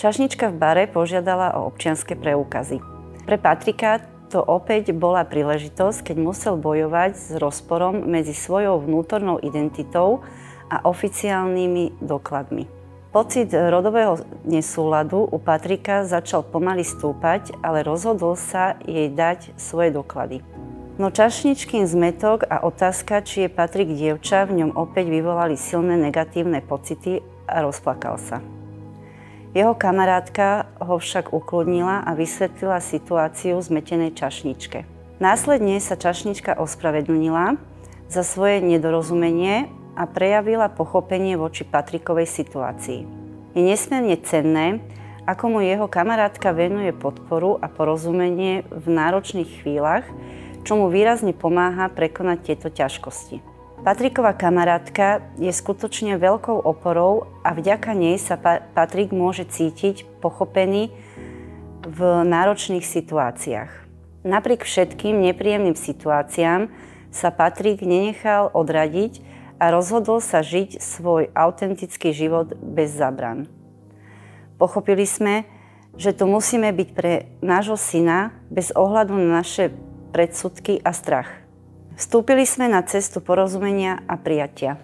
Čašnička v bare požiadala o občianske preukazy. Pre Patrika to opäť bola príležitosť, keď musel bojovať s rozporom medzi svojou vnútornou identitou a oficiálnymi dokladmi. Pocit rodového nesúladu u Patrika začal pomaly stúpať, ale rozhodol sa jej dať svoje doklady. No čašničkin zmätok a otázka, či je Patrik dievča, v ňom opäť vyvolali silné negatívne pocity a rozplakal sa. Jeho kamarátka ho však ukludnila a vysvetlila situáciu zmetenej čašničke. Následne sa čašnička ospravedlnila za svoje nedorozumenie a prejavila pochopenie voči Patrikovej situácii. Je nesmierne cenné, ako mu jeho kamarátka venuje podporu a porozumenie v náročných chvíľach, čo mu výrazne pomáha prekonať tieto ťažkosti. Patrikova kamarátka je skutočne veľkou oporou a vďaka nej sa Patrik môže cítiť pochopený v náročných situáciách. Napriek všetkým nepríjemným situáciám sa Patrik nenechal odradiť a rozhodol sa žiť svoj autentický život bez zábran. Pochopili sme, že tu musíme byť pre nášho syna bez ohľadu na naše predsudky a strach. Vstúpili sme na cestu porozumenia a prijatia.